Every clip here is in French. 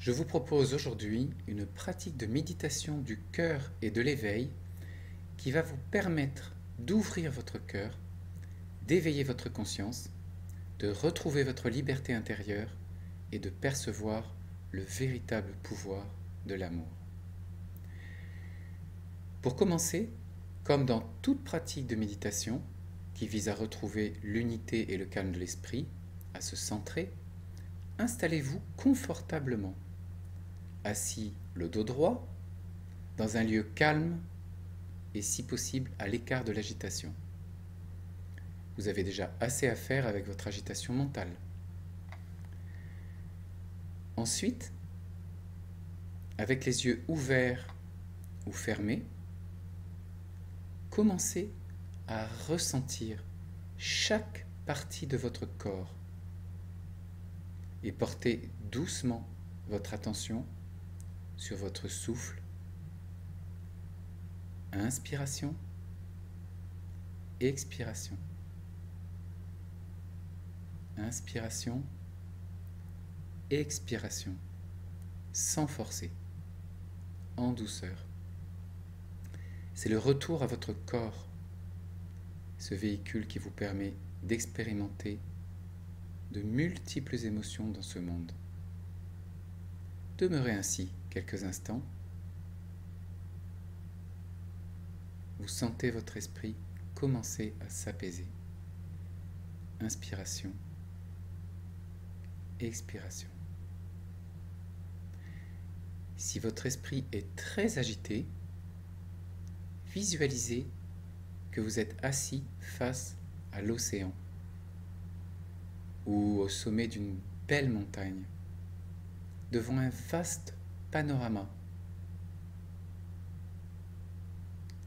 Je vous propose aujourd'hui une pratique de méditation du cœur et de l'éveil qui va vous permettre d'ouvrir votre cœur, d'éveiller votre conscience, de retrouver votre liberté intérieure et de percevoir le véritable pouvoir de l'amour. Pour commencer, comme dans toute pratique de méditation qui vise à retrouver l'unité et le calme de l'esprit, à se centrer, installez-vous confortablement, assis le dos droit, dans un lieu calme et si possible à l'écart de l'agitation. Vous avez déjà assez à faire avec votre agitation mentale. Ensuite, avec les yeux ouverts ou fermés, commencez à ressentir chaque partie de votre corps et portez doucement votre attention sur votre souffle. Inspiration, expiration. Inspiration, expiration, sans forcer, en douceur. C'est le retour à votre corps, ce véhicule qui vous permet d'expérimenter de multiples émotions dans ce monde. Demeurez ainsi quelques instants. Vous sentez votre esprit commencer à s'apaiser. Inspiration, expiration. Si votre esprit est très agité, visualisez que vous êtes assis face à l'océan ou au sommet d'une belle montagne, devant un vaste panorama.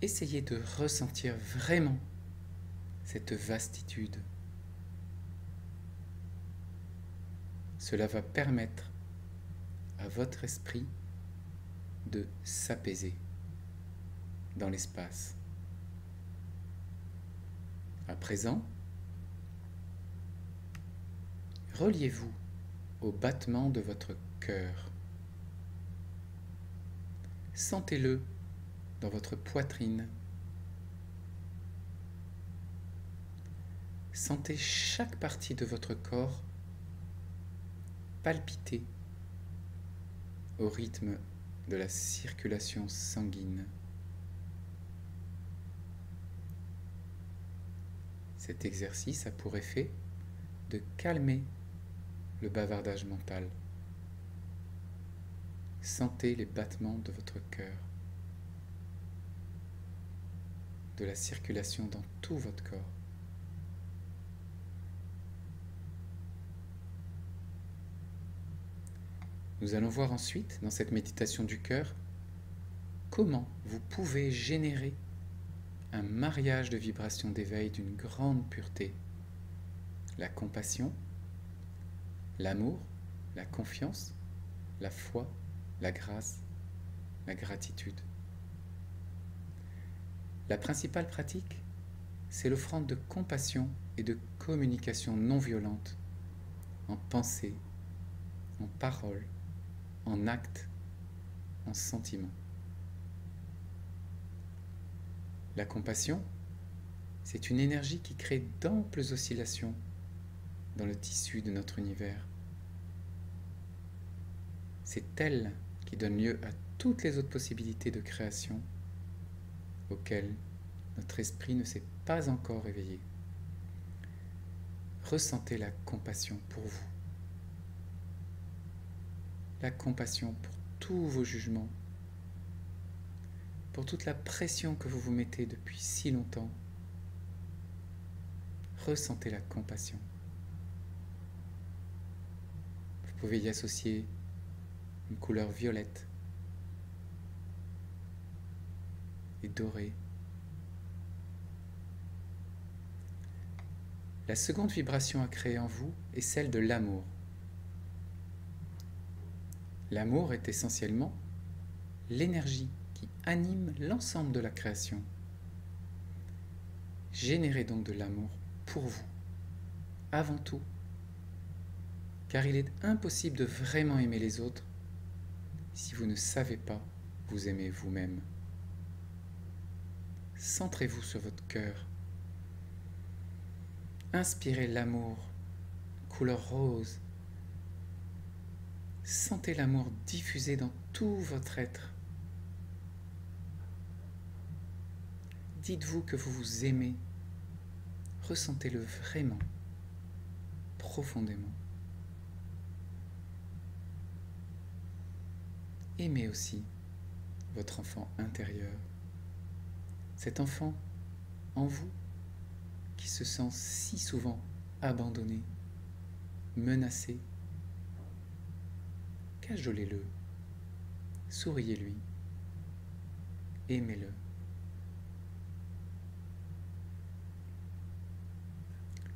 Essayez de ressentir vraiment cette vastitude. Cela va permettre à votre esprit de s'apaiser dans l'espace. À présent, reliez-vous au battement de votre cœur. Sentez-le dans votre poitrine. Sentez chaque partie de votre corps palpiter au rythme de la circulation sanguine. Cet exercice a pour effet de calmer le bavardage mental. Sentez les battements de votre cœur, de la circulation dans tout votre corps. Nous allons voir ensuite, dans cette méditation du cœur, comment vous pouvez générer un mariage de vibrations d'éveil d'une grande pureté. La compassion, l'amour, la confiance, la foi, la grâce, la gratitude. La principale pratique, c'est l'offrande de compassion et de communication non violente, en pensée, en parole, en acte, en sentiment. La compassion, c'est une énergie qui crée d'amples oscillations dans le tissu de notre univers. C'est elle qui donne lieu à toutes les autres possibilités de création auxquelles notre esprit ne s'est pas encore éveillé. Ressentez la compassion pour vous. La compassion pour tous vos jugements, pour toute la pression que vous vous mettez depuis si longtemps. Ressentez la compassion. Vous pouvez y associer une couleur violette et dorée. La seconde vibration à créer en vous est celle de l'amour. L'amour est essentiellement l'énergie qui anime l'ensemble de la création. Générez donc de l'amour pour vous, avant tout, car il est impossible de vraiment aimer les autres si vous ne savez pas vous aimer vous-même. Centrez-vous sur votre cœur. Inspirez l'amour, couleur rose. Sentez l'amour diffuser dans tout votre être. Dites-vous que vous vous aimez. Ressentez-le vraiment, profondément. Aimez aussi votre enfant intérieur. Cet enfant en vous qui se sent si souvent abandonné, menacé. Cajolez-le, souriez-lui, aimez-le.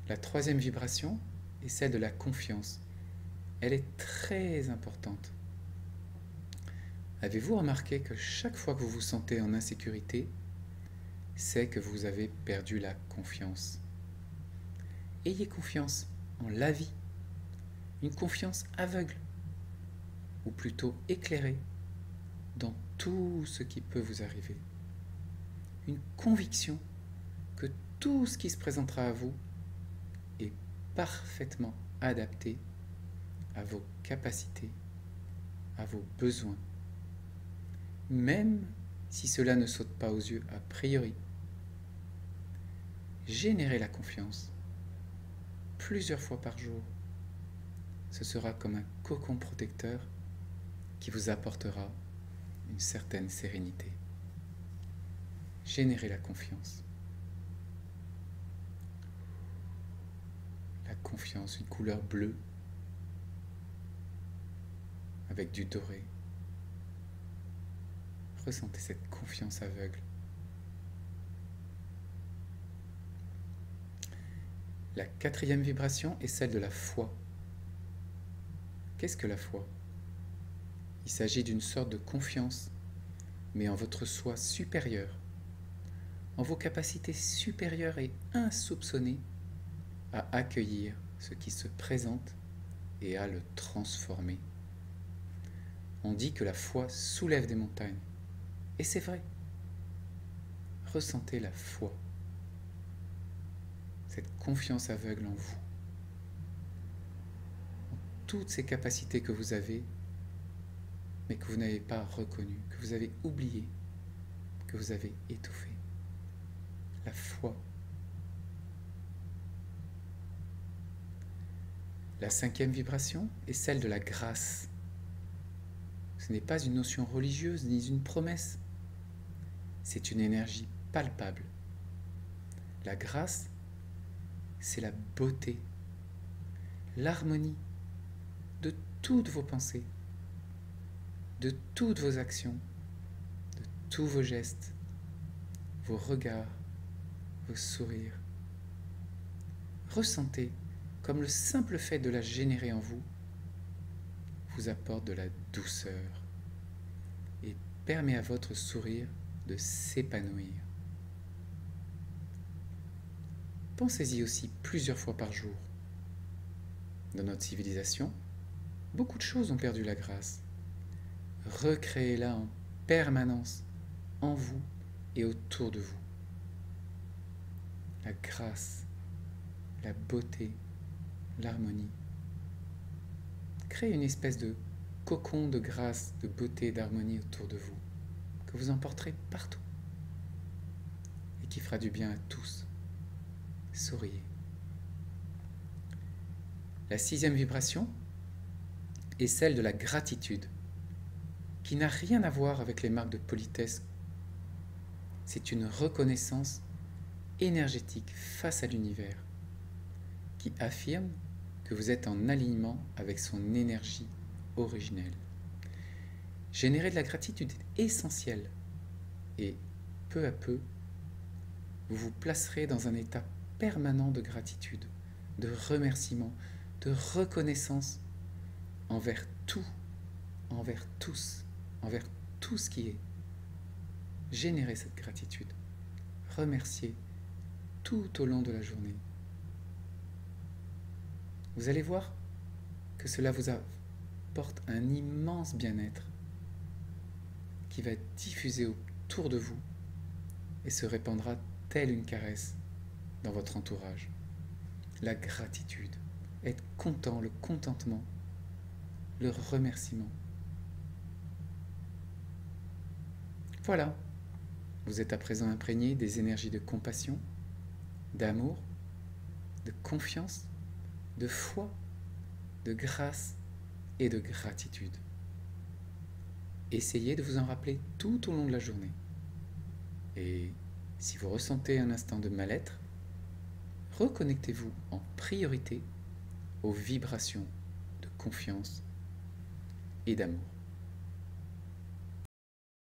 La troisième vibration est celle de la confiance. Elle est très importante. Avez-vous remarqué que chaque fois que vous vous sentez en insécurité, c'est que vous avez perdu la confiance? Ayez confiance en la vie, une confiance aveugle, ou plutôt éclairée, dans tout ce qui peut vous arriver. Une conviction que tout ce qui se présentera à vous est parfaitement adapté à vos capacités, à vos besoins, même si cela ne saute pas aux yeux a priori. Générez la confiance plusieurs fois par jour. Ce sera comme un cocon protecteur qui vous apportera une certaine sérénité. Générez la confiance. La confiance, une couleur bleue avec du doré. Ressentez cette confiance aveugle. La quatrième vibration est celle de la foi. Qu'est-ce que la foi? Il s'agit d'une sorte de confiance, mais en votre soi supérieur, en vos capacités supérieures et insoupçonnées à accueillir ce qui se présente et à le transformer. On dit que la foi soulève des montagnes, et c'est vrai. Ressentez la foi, cette confiance aveugle en vous, en toutes ces capacités que vous avez, mais que vous n'avez pas reconnues, que vous avez oubliées, que vous avez étouffées. La foi. La cinquième vibration est celle de la grâce. Ce n'est pas une notion religieuse ni une promesse. C'est une énergie palpable. La grâce, c'est la beauté, l'harmonie de toutes vos pensées, de toutes vos actions, de tous vos gestes, vos regards, vos sourires. Ressentez comme le simple fait de la générer en vous vous apporte de la douceur et permet à votre sourire de s'épanouir. Pensez-y aussi plusieurs fois par jour. Dans notre civilisation, beaucoup de choses ont perdu la grâce. Recréez-la en permanence, en vous et autour de vous. La grâce, la beauté, l'harmonie. Créez une espèce de cocon de grâce, de beauté, d'harmonie autour de vous, que vous emporterez partout et qui fera du bien à tous. Souriez. La sixième vibration est celle de la gratitude, qui n'a rien à voir avec les marques de politesse. C'est une reconnaissance énergétique face à l'univers, qui affirme que vous êtes en alignement avec son énergie originelle. Générer de la gratitude est essentiel et peu à peu, vous vous placerez dans un état permanent de gratitude, de remerciement, de reconnaissance envers tout, envers tous, envers tout ce qui est. Générez cette gratitude, remerciez tout au long de la journée. Vous allez voir que cela vous apporte un immense bien-être qui va diffuser autour de vous et se répandra telle une caresse dans votre entourage. La gratitude, être content, le contentement, le remerciement. Voilà, vous êtes à présent imprégné des énergies de compassion, d'amour, de confiance, de foi, de grâce et de gratitude. Essayez de vous en rappeler tout au long de la journée. Et si vous ressentez un instant de mal-être, reconnectez-vous en priorité aux vibrations de confiance et d'amour.